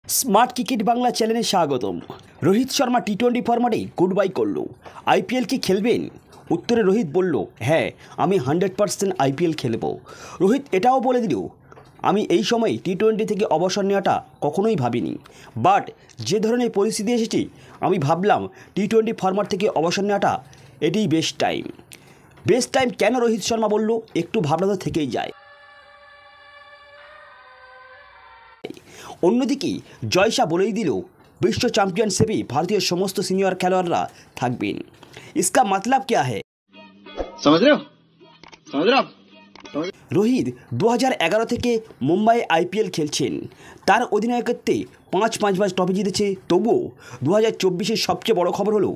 Smart cricket Bangla চ্যানেলে স্বাগতম। রোহিত শর্মা টি-20 ফরম্যাটে গুড বাই করলো। আইপিএল কি খেলবেন? উত্তরে রোহিত বলল, হ্যাঁ আমি 100% আইপিএল খেলব। রোহিত এটাও বলে দিল, আমি এই সময় টি-20 থেকে অবসর নেওয়াটা কখনোই ভাবিনি, বাট যে ধরনের পরিস্থিতি এসেছে আমি ভাবলাম টি-20 ফরম্যাট থেকে অবসর নেওয়াটা এটাই বেস্ট টাইম। বেস্ট টাইম কেন রোহিত শর্মা বলল, একটু ভাবনা তো থেকেই যায়। অন্যদিকে জয়শা বলেই দিল, বিশ্ব চ্যাম্পিয়নশিপে ভারতীয় সমস্ত সিনিয়র খেলোয়াড়রা থাকবেন। इसका मतलब क्या है? समझ रहे हो? রোহিত 2011 থেকে মুম্বাই আইপিএল খেলছেন। তার অধিনায়কত্বে 5 ট্রফি জিতেছে। তবুও 2024-এর সবচেয়ে বড় খবর হলো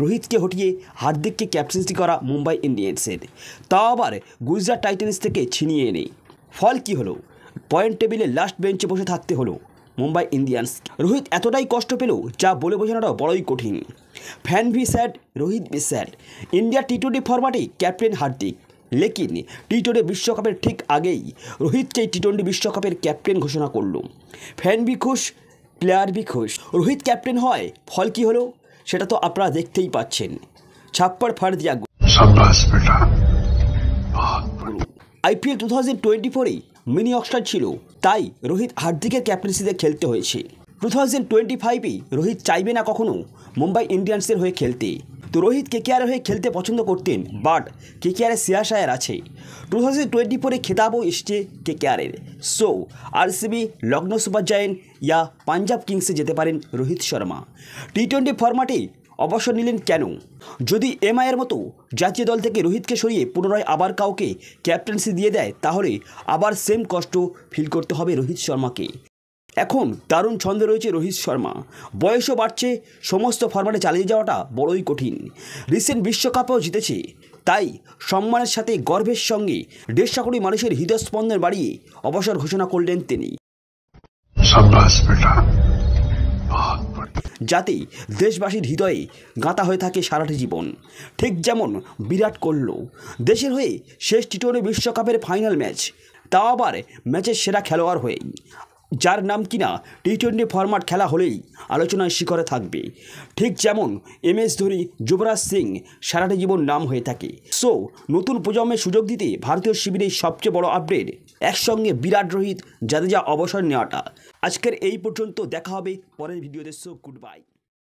রোহিতকে হটিয়ে হার্দিককে ক্যাপ্টেন্সি করা মুম্বাই ইন্ডিয়ান্সের, তাও আবার গুজরাট টাইটান্স থেকে ছিনিয়ে এনে। ফল কি হলো? পয়েন্ট টেবিলে লাস্ট বেঞ্চে বসে থাকতে হলো মুম্বাই ইন্ডিয়ান্স। রোহিত এতটাই কষ্ট পেল যা বলে বোঝানোটা বড়ই কঠিন। Fan be sad, Rohit be sad. India টি-20 ফরম্যাটে ক্যাপ্টেন হার্দিক, লেকিন টি-20 বিশ্বকাপের ঠিক আগেই রোহিতকে টি-20 বিশ্বকাপের ক্যাপ্টেন ঘোষণা করলো। ফ্যান ভি খুশ, প্লেয়ার ভি খুশ। রোহিত ক্যাপ্টেন হয়, ফল কি হলো সেটা তো আপনারা দেখতেই পাচ্ছেন। ছাপ্পড় ফাড় দিয়া আইপিএল 2024-এ মিনি অক্সটার ছিল, তাই রোহিত হার্দিকের ক্যাপ্টেন্সিতে খেলতে হয়েছে। 2025-এ রোহিত চাইবে না কখনো মুম্বাই ইন্ডিয়ান্সের হয়ে খেলতে। তো রোহিত কেকেআরের হয়ে খেলতে পছন্দ করতেন, বাট কেকেআরের শ্রেয়াস আছে। 2024-এ খেতাবও এসছে কেকেআরের। So RCB, Lucknow super giant ইয়া পাঞ্জাব কিংসে যেতে পারেন রোহিত শর্মা। টি-20 ফরম্যাটে অবসর নিলেন কেন? যদি এমআইয়ের মতো জাতীয় দল থেকে রোহিতকে সরিয়ে পুনরায় আবার কাউকে ক্যাপ্টেন্সি দিয়ে দেয়, তাহলে আবার সেম কষ্ট ফিল করতে হবে রোহিত শর্মাকে। এখন দারুণ ছন্দে রয়েছে রোহিত শর্মা, বয়সও বাড়ছে, সমস্ত ফরম্যাটে চালিয়ে যাওয়াটা বড়ই কঠিন। রিসেন্ট বিশ্বকাপও জিতেছে, তাই সম্মানের সাথে গর্বের সঙ্গে 150 কোটি মানুষের হৃদয়স্পন্দন বাড়িয়ে অবসর ঘোষণা করলেন তিনি, যাতে দেশবাসীর হৃদয়ে গাঁথা হয়ে থাকে সারাটি জীবন। ঠিক যেমন বিরাট কোহলি, দেশের হয়ে শেষ টি-20 বিশ্বকাপের ফাইনাল ম্যাচ, তাও আবার ম্যাচের সেরা খেলোয়াড় হয়েই, যার নাম কিনা টি-20 ফরম্যাট খেলা হলেই আলোচনার শিখরে থাকবে। ঠিক যেমন এমএস ধোনি, যুবরাজ সিং সারাটি জীবন নাম হয়ে থাকে। সো নতুন প্রজন্মের সুযোগ দিতে ভারতীয় শিবিরের সবচেয়ে বড় আপডেট, একসঙ্গে বিরাট, রোহিত, জাদেজা অবসর নেওয়াটা। আজকের এই পর্যন্ত, দেখা হবে পরের ভিডিওতে। So good bye.